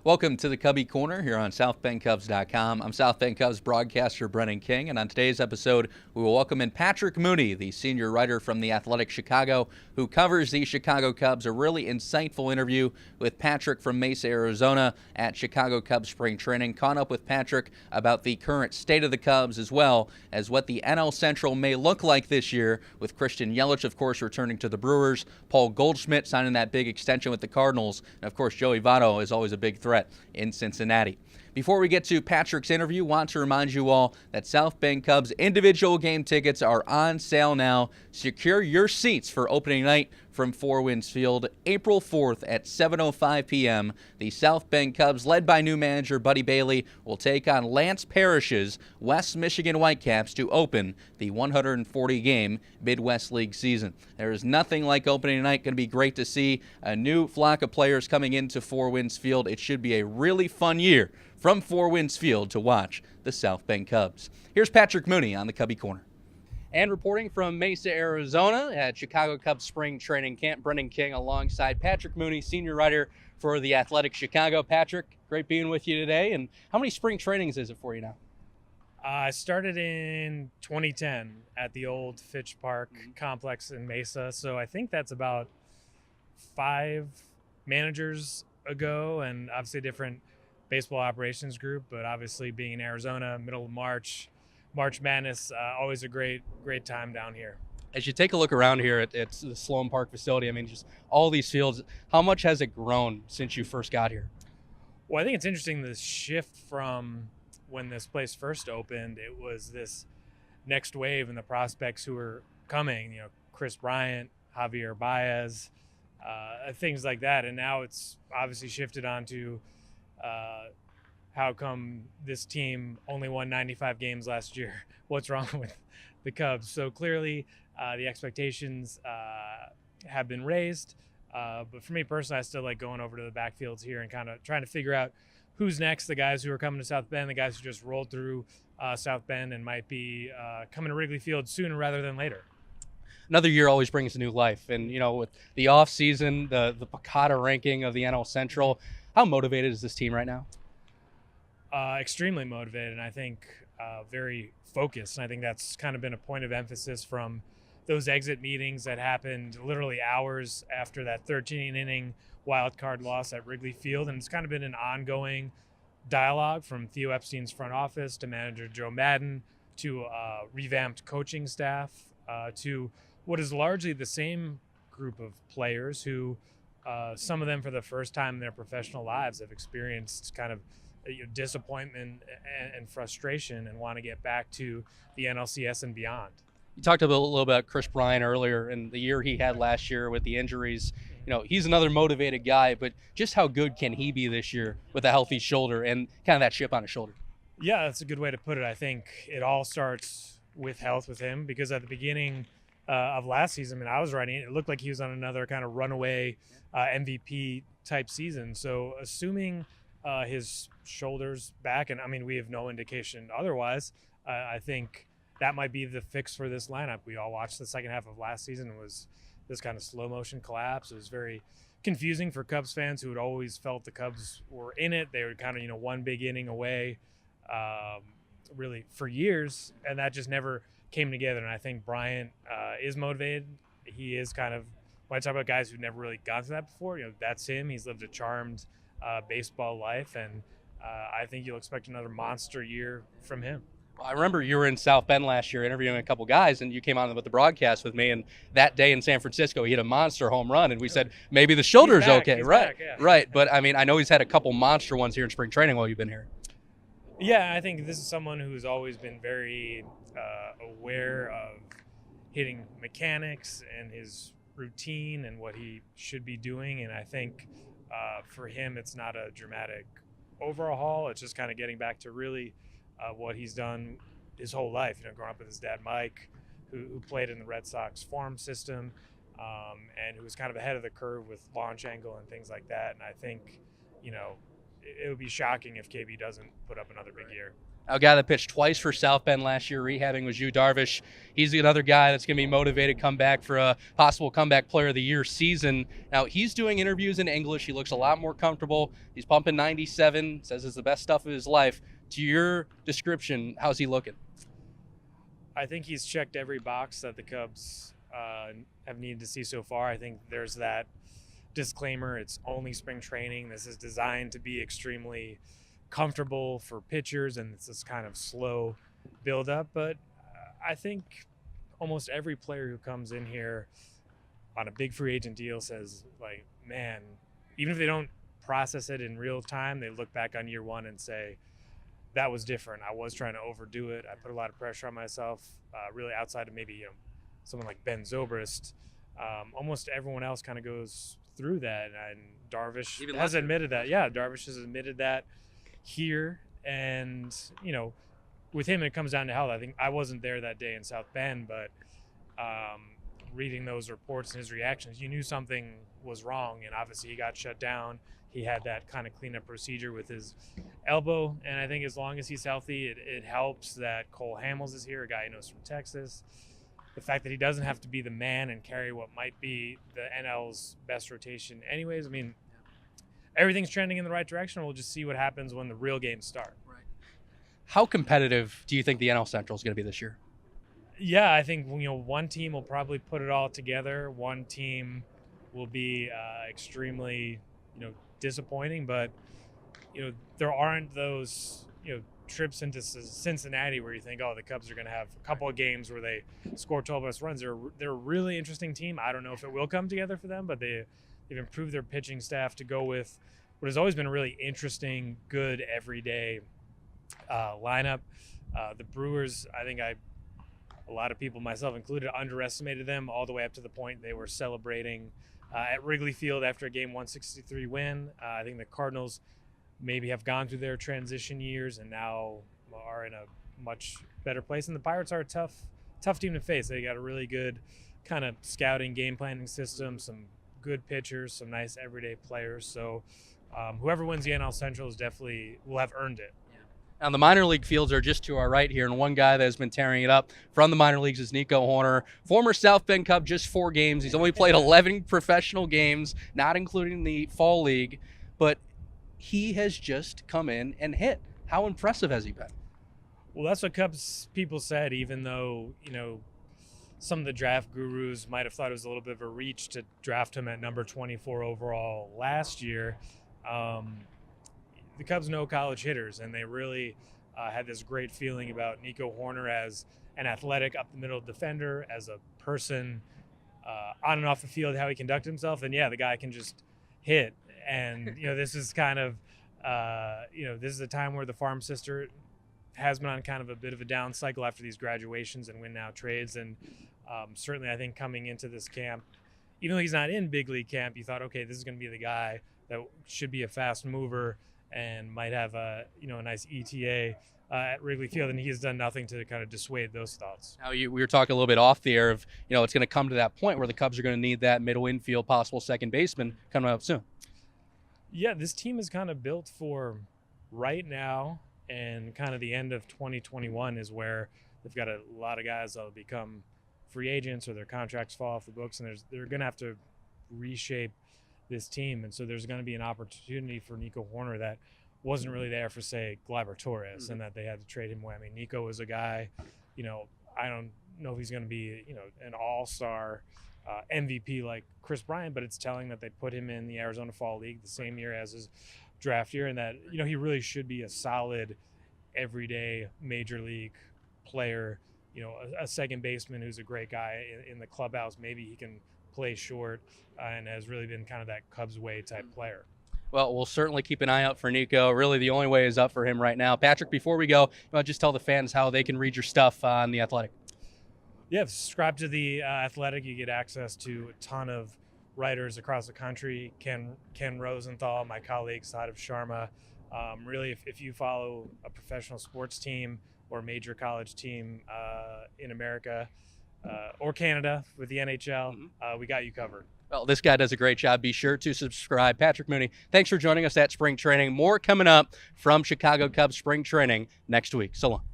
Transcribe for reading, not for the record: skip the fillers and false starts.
Welcome to the Cubbie Corner here on SouthBendCubs.com. I'm South Bend Cubs broadcaster Brennan King, and on today's episode, we will welcome in Patrick Mooney, the senior writer from The Athletic Chicago, who covers the Chicago Cubs. A really insightful interview with Patrick from Mesa, Arizona at Chicago Cubs spring training. Caught up with Patrick about the current state of the Cubs as well as what the NL Central may look like this year, with Christian Yelich, of course, returning to the Brewers, Paul Goldschmidt signing that big extension with the Cardinals, and of course, Joey Votto is always a big threat in Cincinnati. Before we get to Patrick's interview, want to remind you all that South Bend Cubs individual game tickets are on sale now. Secure your seats for opening night from Four Winds Field, April 4th at 7:05 p.m. The South Bend Cubs, led by new manager Buddy Bailey, will take on Lance Parrish's West Michigan Whitecaps to open the 140-game Midwest League season. There is nothing like opening night. Going to be great to see a new flock of players coming into Four Winds Field. It should be a really fun year from Four Winds Field to watch the South Bend Cubs. Here's Patrick Mooney on the Cubbie Corner. And reporting from Mesa, Arizona at Chicago Cubs spring training camp, Brennan King alongside Patrick Mooney, senior writer for The Athletic Chicago. Patrick, great being with you today. And how many spring trainings is it for you now? I started in 2010 at the old Fitch Park complex in Mesa. So I think that's about 5 managers ago, and obviously a different baseball operations group, but obviously being in Arizona, middle of March Madness, always a great time down here. As you take a look around here at the Sloan Park facility, I mean, just all these fields, how much has it grown since you first got here? Well, I think it's interesting, the shift from when this place first opened. It was this next wave and the prospects who were coming, Kris Bryant, Javier Baez, things like that. And now it's obviously shifted onto how come this team only won 95 games last year? What's wrong with the Cubs? So clearly the expectations have been raised. But for me personally, I still like going over to the backfields here and kind of trying to figure out who's next, the guys who are coming to South Bend, the guys who just rolled through South Bend and might be coming to Wrigley Field sooner rather than later. Another year always brings a new life. And, with the offseason, the Picada ranking of the NL Central, how motivated is this team right now? Extremely motivated, and I think very focused. And I think that's kind of been a point of emphasis from those exit meetings that happened literally hours after that 13-inning wild card loss at Wrigley Field. And it's kind of been an ongoing dialogue from Theo Epstein's front office to manager Joe Madden to revamped coaching staff to what is largely the same group of players who some of them for the first time in their professional lives have experienced kind of disappointment and frustration and want to get back to the NLCS and beyond. You talked a little about Kris Bryant earlier and the year he had last year with the injuries. He's another motivated guy, but just how good can he be this year with a healthy shoulder and kind of that chip on his shoulder? Yeah, that's a good way to put it. I think it all starts with health with him, because at the beginning of last season, I was writing it looked like he was on another kind of runaway MVP type season. So assuming his shoulder's back, and we have no indication otherwise, I think that might be the fix for this lineup. We all watched the second half of last season. It was this kind of slow motion collapse. It was very confusing for Cubs fans who had always felt the Cubs were in it. They were kind of, one big inning away really for years, and that just never came together. And I think Bryant is motivated. He is kind of, when I talk about guys who've never really gone through that before, that's him. He's lived a charmed baseball life, and I think you'll expect another monster year from him. I remember you were in South Bend last year interviewing a couple guys, and you came on with the broadcast with me, and that day in San Francisco, he hit a monster home run, and we said, maybe the shoulder's okay. He's right, back, yeah. Right. But, I know he's had a couple monster ones here in spring training while you've been here. Yeah, I think this is someone who's always been very aware of hitting mechanics and his routine and what he should be doing, and I think for him, it's not a dramatic overhaul. It's just kind of getting back to really what he's done his whole life. Growing up with his dad, Mike, who played in the Red Sox farm system, and who was kind of ahead of the curve with launch angle and things like that. And I think, it would be shocking if KB doesn't put up another big year. A guy that pitched twice for South Bend last year, rehabbing, was Darvish. He's another guy that's going to be motivated to come back for a possible comeback player of the year season. Now, he's doing interviews in English. He looks a lot more comfortable. He's pumping 97, says it's the best stuff of his life. To your description, how's he looking? I think he's checked every box that the Cubs have needed to see so far. I think there's that disclaimer. It's only spring training. This is designed to be extremely comfortable for pitchers, and it's this kind of slow build-up. But I think almost every player who comes in here on a big free agent deal says, like, man, even if they don't process it in real time, they look back on year one and say, that was different. I was trying to overdo it. I put a lot of pressure on myself, really outside of maybe someone like Ben Zobrist. Almost everyone else kind of goes through that, and Darvish has admitted that. Yeah, Darvish has admitted that here, and with him it comes down to health. I think I wasn't there that day in South Bend, but reading those reports and his reactions, you knew something was wrong, and obviously he got shut down. He had that kind of cleanup procedure with his elbow, and I think as long as he's healthy, it helps that Cole Hamels is here, a guy he knows from Texas. The fact that he doesn't have to be the man and carry what might be the NL's best rotation anyways. I mean, everything's trending in the right direction. We'll just see what happens when the real games start. Right. How competitive do you think the NL Central is going to be this year? Yeah, I think one team will probably put it all together. One team will be extremely disappointing, but there aren't those trips into Cincinnati where you think, oh, the Cubs are going to have a couple of games where they score 12 plus runs. They're a really interesting team. I don't know if it will come together for them, but they've improved their pitching staff to go with what has always been a really interesting, good, everyday lineup. The Brewers, I think a lot of people, myself included, underestimated them all the way up to the point they were celebrating at Wrigley Field after a game 163 win. I think the Cardinals maybe have gone through their transition years and now are in a much better place. And the Pirates are a tough team to face. They got a really good kind of scouting, game planning system, some good pitchers, some nice everyday players. So whoever wins the NL Central will have earned it. Now, the minor league fields are just to our right here, and one guy that has been tearing it up from the minor leagues is Nico Hoerner, former South Bend Cub, just 4 games. He's only played 11 professional games, not including the fall league, but he has just come in and hit. How impressive has he been? Well, that's what Cubs people said, even though, some of the draft gurus might have thought it was a little bit of a reach to draft him at number 24 overall last year. The Cubs know college hitters, and they really had this great feeling about Nico Hoerner as an athletic, up-the-middle defender, as a person on and off the field, how he conducts himself. And, yeah, the guy can just hit. And, this is kind of, this is a time where the farm sister has been on kind of a bit of a down cycle after these graduations and win now trades. And certainly I think coming into this camp, even though he's not in big league camp, you thought, okay, this is going to be the guy that should be a fast mover and might have a nice ETA at Wrigley Field, and he has done nothing to kind of dissuade those thoughts. Now, we were talking a little bit off the air of it's going to come to that point where the Cubs are going to need that middle infield, possible second baseman coming up soon. Yeah, this team is kind of built for right now, and kind of the end of 2021 is where they've got a lot of guys that'll become free agents or their contracts fall off the books, and they're going to have to reshape this team. And so there's going to be an opportunity for Nico Hoerner that wasn't really there for, say, Gleyber Torres, and that they had to trade him away. I mean, Nico is a guy, I don't know if he's going to be, an all-star MVP like Kris Bryant, but it's telling that they put him in the Arizona Fall League the same year as his draft year, and that, he really should be a solid, everyday major league player, a second baseman who's a great guy in the clubhouse. Maybe he can play short and has really been kind of that Cubs way type player. Well, we'll certainly keep an eye out for Nico. Really, the only way is up for him right now. Patrick, before we go, just tell the fans how they can read your stuff on The Athletic. Yeah, subscribe to The Athletic. You get access to a ton of writers across the country. Ken Rosenthal, my colleague, Sadaf Sharma. Really, if you follow a professional sports team or major college team in America or Canada with the NHL, we got you covered. Well, this guy does a great job. Be sure to subscribe. Patrick Mooney, thanks for joining us at spring training. More coming up from Chicago Cubs spring training next week. So long.